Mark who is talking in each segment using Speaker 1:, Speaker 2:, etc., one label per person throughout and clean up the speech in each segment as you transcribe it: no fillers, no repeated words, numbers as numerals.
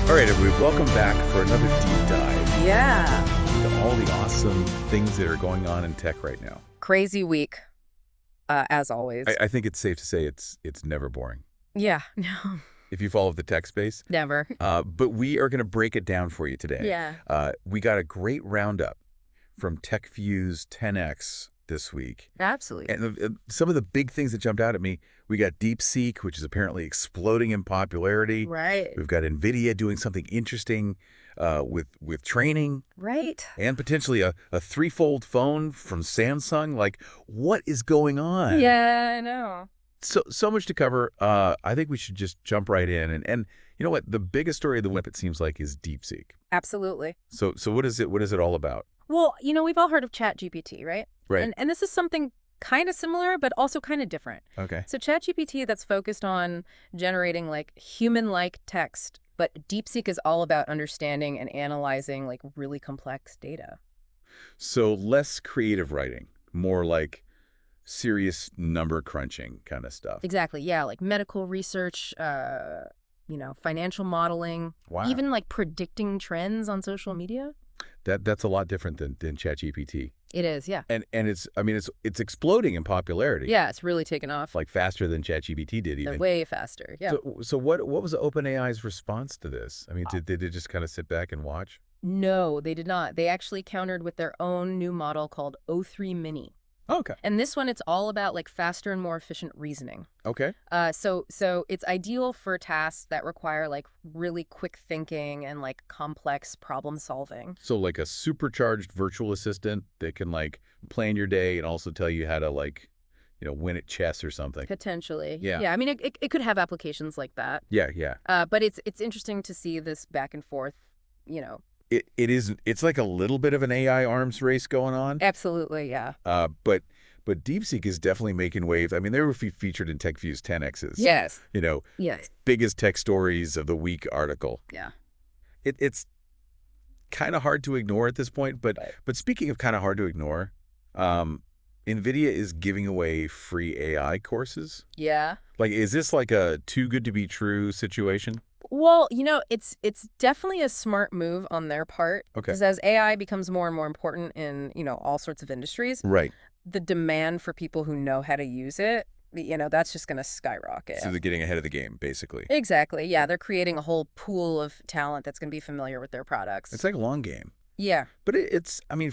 Speaker 1: All right, everybody, welcome back for another deep dive
Speaker 2: Yeah.
Speaker 1: into all the awesome things that are going on in tech right now.
Speaker 2: Crazy week, as always.
Speaker 1: I think it's safe to say it's never boring
Speaker 2: Yeah. No,
Speaker 1: if you follow the tech space.
Speaker 2: never.
Speaker 1: But we are going to break it down for you today.
Speaker 2: Yeah.
Speaker 1: We got a great roundup from TechFuse 10X this week.
Speaker 2: Absolutely.
Speaker 1: And some of the big things that jumped out at me, we got DeepSeek, which is apparently exploding in popularity.
Speaker 2: Right.
Speaker 1: We've got Nvidia doing something interesting with training.
Speaker 2: Right.
Speaker 1: And potentially a threefold phone from Samsung. Like, what is going on?
Speaker 2: Yeah, I know.
Speaker 1: So much to cover. I think we should just jump right in. And you know what? The biggest story of the whip, it seems like, is DeepSeek.
Speaker 2: Absolutely.
Speaker 1: So what is it? What is it all about?
Speaker 2: Well, we've all heard of ChatGPT, right?
Speaker 1: Right.
Speaker 2: And this is something kind of similar, but also kind of different.
Speaker 1: Okay.
Speaker 2: So ChatGPT, that's focused on generating like human-like text, but DeepSeek is all about understanding and analyzing like really complex data.
Speaker 1: So less creative writing, more like serious number crunching kind of stuff.
Speaker 2: Exactly. Yeah, like medical research, financial modeling,
Speaker 1: Wow.
Speaker 2: even like predicting trends on social media.
Speaker 1: That's a lot different than ChatGPT.
Speaker 2: It is, yeah.
Speaker 1: And it's exploding in popularity.
Speaker 2: Yeah, it's really taken off.
Speaker 1: Like faster than ChatGPT did even.
Speaker 2: Way faster, yeah.
Speaker 1: So what was OpenAI's response to this? I mean, did they just kind of sit back and watch?
Speaker 2: No, they did not. They actually countered with their own new model called O3 Mini.
Speaker 1: Oh, okay.
Speaker 2: And this one, it's all about like faster and more efficient reasoning.
Speaker 1: Okay.
Speaker 2: So it's ideal for tasks that require like really quick thinking and like complex problem solving.
Speaker 1: So like a supercharged virtual assistant that can like plan your day and also tell you how to like, win at chess or something.
Speaker 2: Potentially.
Speaker 1: Yeah.
Speaker 2: Yeah, I mean, it could have applications like that.
Speaker 1: Yeah, yeah.
Speaker 2: But it's interesting to see this back and forth,
Speaker 1: It's like a little bit of an AI arms race going on.
Speaker 2: Absolutely, yeah.
Speaker 1: But DeepSeek is definitely making waves. I mean, they were featured in TechFuse 10X's.
Speaker 2: Yes.
Speaker 1: Yes. Biggest tech stories of the week article.
Speaker 2: Yeah.
Speaker 1: It's kind of hard to ignore at this point. But
Speaker 2: Right.
Speaker 1: but speaking of kind of hard to ignore, Nvidia is giving away free AI courses.
Speaker 2: Yeah.
Speaker 1: Like, is this like a too good to be true situation?
Speaker 2: Well, it's definitely a smart move on their part.
Speaker 1: Okay.
Speaker 2: Because as AI becomes more and more important in, all sorts of industries,
Speaker 1: Right.
Speaker 2: the demand for people who know how to use it, that's just going to skyrocket.
Speaker 1: So they're getting ahead of the game, basically.
Speaker 2: Exactly. Yeah, they're creating a whole pool of talent that's going to be familiar with their products.
Speaker 1: It's like a long game.
Speaker 2: Yeah.
Speaker 1: But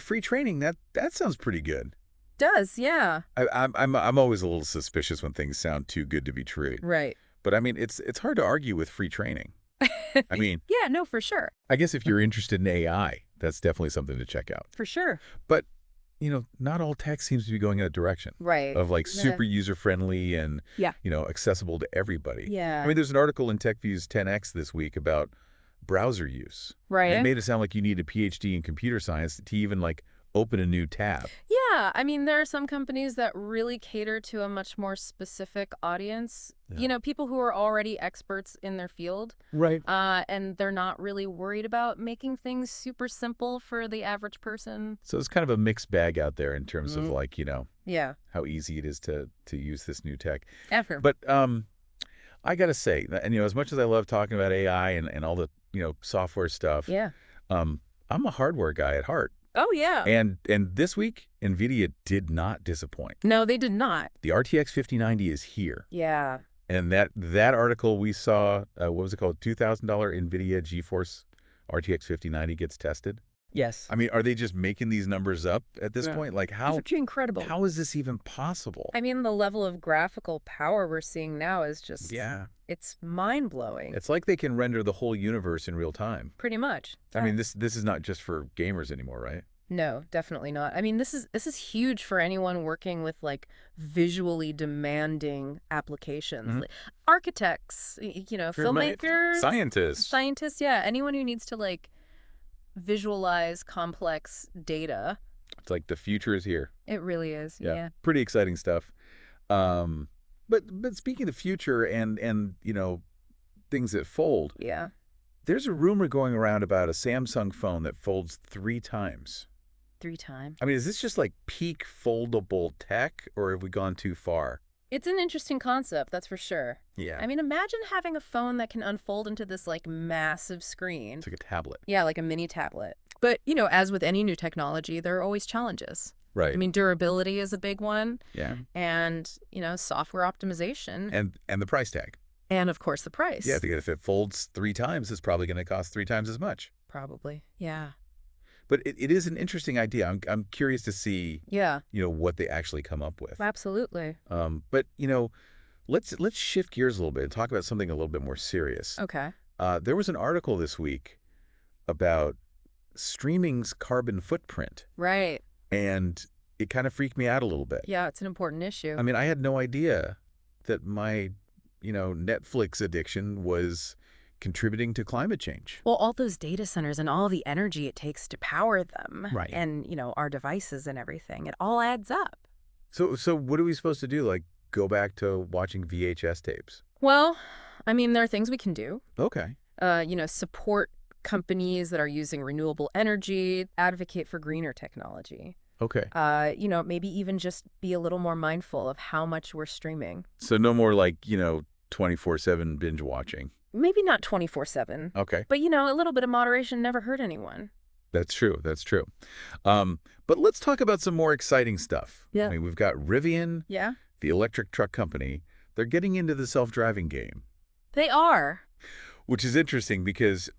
Speaker 1: free training, that sounds pretty good.
Speaker 2: Does, yeah.
Speaker 1: I'm always a little suspicious when things sound too good to be true.
Speaker 2: Right.
Speaker 1: But I mean, it's hard to argue with free training. I mean,
Speaker 2: Yeah, no, for sure.
Speaker 1: I guess if you're interested in AI, that's definitely something to check out.
Speaker 2: For sure.
Speaker 1: But, not all tech seems to be going in that direction
Speaker 2: Right.
Speaker 1: of like
Speaker 2: Yeah.
Speaker 1: super user-friendly and,
Speaker 2: Yeah.
Speaker 1: accessible to everybody.
Speaker 2: Yeah.
Speaker 1: I mean, there's an article in TechViews 10X this week about browser use.
Speaker 2: Right.
Speaker 1: And it made it sound like you need a PhD in computer science to even like open a new tab.
Speaker 2: Yeah, I mean, there are some companies that really cater to a much more specific audience.
Speaker 1: Yeah.
Speaker 2: People who are already experts in their field.
Speaker 1: Right.
Speaker 2: And they're not really worried about making things super simple for the average person.
Speaker 1: So it's kind of a mixed bag out there in terms of like,
Speaker 2: Yeah.
Speaker 1: how easy it is to use this new tech.
Speaker 2: Ever.
Speaker 1: But I got to say, and as much as I love talking about AI and all the, software stuff,
Speaker 2: Yeah.
Speaker 1: I'm a hardware guy at heart.
Speaker 2: Oh, yeah.
Speaker 1: And this week, Nvidia did not disappoint.
Speaker 2: No, they did not.
Speaker 1: The RTX 5090 is here.
Speaker 2: Yeah.
Speaker 1: And that article we saw, what was it called? $2,000 Nvidia Geforce RTX 5090 gets tested.
Speaker 2: Yes.
Speaker 1: I mean, are they just making these numbers up at this
Speaker 2: Yeah.
Speaker 1: point? Like,
Speaker 2: It's
Speaker 1: how
Speaker 2: actually incredible.
Speaker 1: how is this even possible?
Speaker 2: I mean, the level of graphical power we're seeing now is just,
Speaker 1: Yeah.
Speaker 2: it's mind-blowing.
Speaker 1: It's like they can render the whole universe in real time.
Speaker 2: Pretty much.
Speaker 1: I mean, this is not just for gamers anymore, right?
Speaker 2: No, definitely not. I mean, this is huge for anyone working with like visually demanding applications.
Speaker 1: Mhm.
Speaker 2: Like, architects, filmmakers,
Speaker 1: Scientists.
Speaker 2: yeah, anyone who needs to like visualize complex data.
Speaker 1: It's like the future is here.
Speaker 2: It really is. Yeah.
Speaker 1: Pretty exciting stuff. But speaking of future and things that fold,
Speaker 2: Yeah.
Speaker 1: there's a rumor going around about a Samsung phone that folds 3 times.
Speaker 2: 3 times.
Speaker 1: I mean, is this just like peak foldable tech, or have we gone too far?
Speaker 2: It's an interesting concept, that's for sure.
Speaker 1: Yeah.
Speaker 2: I mean, imagine having a phone that can unfold into this, like, massive screen.
Speaker 1: It's like a tablet.
Speaker 2: Yeah, like a mini tablet. But, you know, as with any new technology, there are always challenges.
Speaker 1: Right.
Speaker 2: I mean, durability is a big one,
Speaker 1: Yeah.
Speaker 2: and, you know, software optimization,
Speaker 1: And the price tag.
Speaker 2: and of course the price.
Speaker 1: Yeah, if it folds 3 times, it's probably going to cost 3 times as much.
Speaker 2: Probably. Yeah.
Speaker 1: But it is an interesting idea. I'm curious to see,
Speaker 2: Yeah,
Speaker 1: what they actually come up with.
Speaker 2: absolutely.
Speaker 1: But, let's shift gears a little bit and talk about something a little bit more serious.
Speaker 2: Okay.
Speaker 1: There was an article this week about streaming's carbon footprint,
Speaker 2: Right.
Speaker 1: and it kind of freaked me out a little bit.
Speaker 2: Yeah, it's an important issue.
Speaker 1: I mean, I had no idea that my, Netflix addiction was contributing to climate change.
Speaker 2: Well, all those data centers and all the energy it takes to power them.
Speaker 1: Right.
Speaker 2: And, you know, our devices and everything, it all adds up.
Speaker 1: So what are we supposed to do? Like, go back to watching VHS tapes?
Speaker 2: Well, I mean, there are things we can do.
Speaker 1: Okay.
Speaker 2: You know, support companies that are using renewable energy, advocate for greener technology.
Speaker 1: Okay.
Speaker 2: You know, maybe even just be a little more mindful of how much we're streaming.
Speaker 1: So no more like, 24/7 binge watching.
Speaker 2: Maybe not 24/7,
Speaker 1: Okay.
Speaker 2: but, you know, a little bit of moderation never hurt anyone.
Speaker 1: That's true. That's true. But let's talk about some more exciting stuff.
Speaker 2: Yeah.
Speaker 1: I mean, we've got Rivian,
Speaker 2: Yeah,
Speaker 1: the electric truck company. They're getting into the self-driving game,
Speaker 2: they are.
Speaker 1: which is interesting because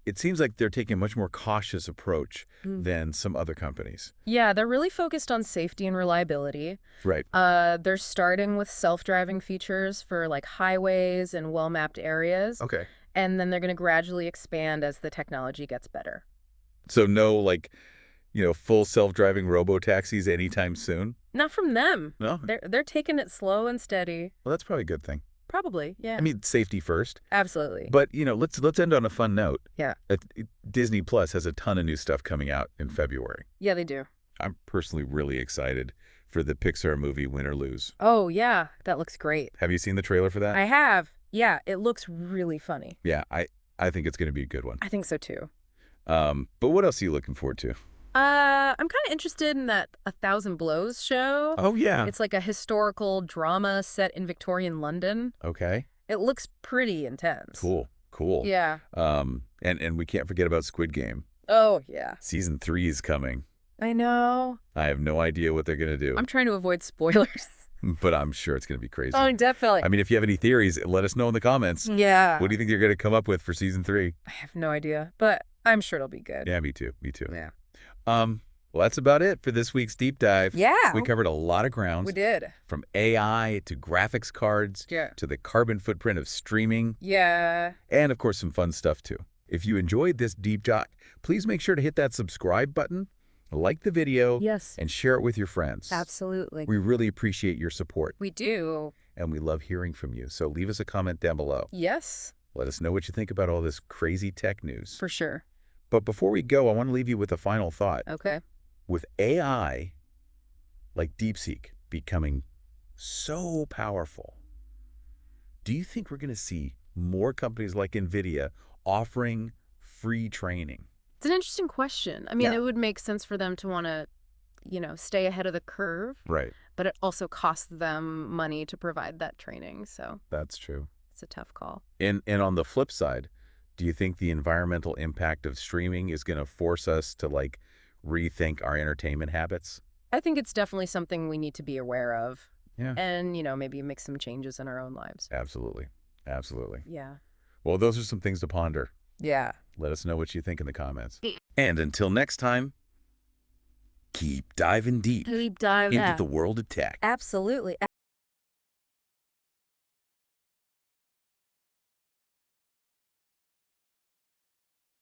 Speaker 1: it seems like they're taking a much more cautious approach than some other companies.
Speaker 2: Yeah, they're really focused on safety and reliability.
Speaker 1: Right.
Speaker 2: They're starting with self-driving features for like highways and well-mapped areas,
Speaker 1: Okay.
Speaker 2: and then they're going to gradually expand as the technology gets better.
Speaker 1: So no, like, full self-driving robo-taxis anytime soon?
Speaker 2: Not from them.
Speaker 1: No?
Speaker 2: They're taking it slow and steady.
Speaker 1: Well, that's probably a good thing.
Speaker 2: Probably, yeah.
Speaker 1: I mean, safety first.
Speaker 2: Absolutely.
Speaker 1: But, let's end on a fun note.
Speaker 2: Yeah.
Speaker 1: Disney Plus has a ton of new stuff coming out in February.
Speaker 2: Yeah, they do.
Speaker 1: I'm personally really excited for the Pixar movie Win or Lose.
Speaker 2: Oh, yeah. That looks great.
Speaker 1: Have you seen the trailer for that?
Speaker 2: I have. Yeah, it looks really funny.
Speaker 1: Yeah, I think it's going to be a good one.
Speaker 2: I think so, too.
Speaker 1: But what else are you looking forward to?
Speaker 2: I'm kind of interested in that 1,000 Blows show.
Speaker 1: Oh, yeah.
Speaker 2: It's like a historical drama set in Victorian London.
Speaker 1: Okay.
Speaker 2: It looks pretty intense.
Speaker 1: Cool.
Speaker 2: Yeah.
Speaker 1: And we can't forget about Squid Game.
Speaker 2: Oh, yeah.
Speaker 1: Season 3 is coming.
Speaker 2: I know.
Speaker 1: I have no idea what they're going to do,
Speaker 2: I'm trying to avoid spoilers.
Speaker 1: but I'm sure it's going to be crazy.
Speaker 2: Oh, definitely.
Speaker 1: I mean, if you have any theories, let us know in the comments.
Speaker 2: Yeah.
Speaker 1: What do you think they're going to come up with for Season 3?
Speaker 2: I have no idea, but I'm sure it'll be good.
Speaker 1: Yeah, me too.
Speaker 2: Yeah.
Speaker 1: Well, that's about it for this week's Deep Dive.
Speaker 2: Yeah.
Speaker 1: We covered a lot of grounds.
Speaker 2: We did.
Speaker 1: From AI to graphics cards
Speaker 2: Yeah.
Speaker 1: to the carbon footprint of streaming,
Speaker 2: Yeah.
Speaker 1: and of course some fun stuff too. If you enjoyed this deep dive, please make sure to hit that subscribe button, like the video,
Speaker 2: Yes.
Speaker 1: and share it with your friends.
Speaker 2: Absolutely.
Speaker 1: We really appreciate your support,
Speaker 2: We do.
Speaker 1: and we love hearing from you. So leave us a comment down below.
Speaker 2: Yes,
Speaker 1: Let us know what you think about all this crazy tech news.
Speaker 2: for sure.
Speaker 1: But before we go, I want to leave you with a final thought.
Speaker 2: Okay.
Speaker 1: With AI like DeepSeek becoming so powerful, do you think we're going to see more companies like Nvidia offering free training?
Speaker 2: It's an interesting question. I mean,
Speaker 1: Yeah.
Speaker 2: it would make sense for them to want to, you know, stay ahead of the curve,
Speaker 1: Right.
Speaker 2: but it also costs them money to provide that training. So
Speaker 1: That's true.
Speaker 2: it's a tough call.
Speaker 1: And on the flip side, do you think the environmental impact of streaming is going to force us to like rethink our entertainment habits?
Speaker 2: I think it's definitely something we need to be aware of.
Speaker 1: Yeah.
Speaker 2: And, you know, maybe make some changes in our own lives.
Speaker 1: Absolutely. Absolutely.
Speaker 2: Yeah.
Speaker 1: Well, those are some things to ponder.
Speaker 2: Yeah.
Speaker 1: Let us know what you think in the comments. And until next time, keep diving deep
Speaker 2: Deep dive.
Speaker 1: into the world of tech.
Speaker 2: Absolutely.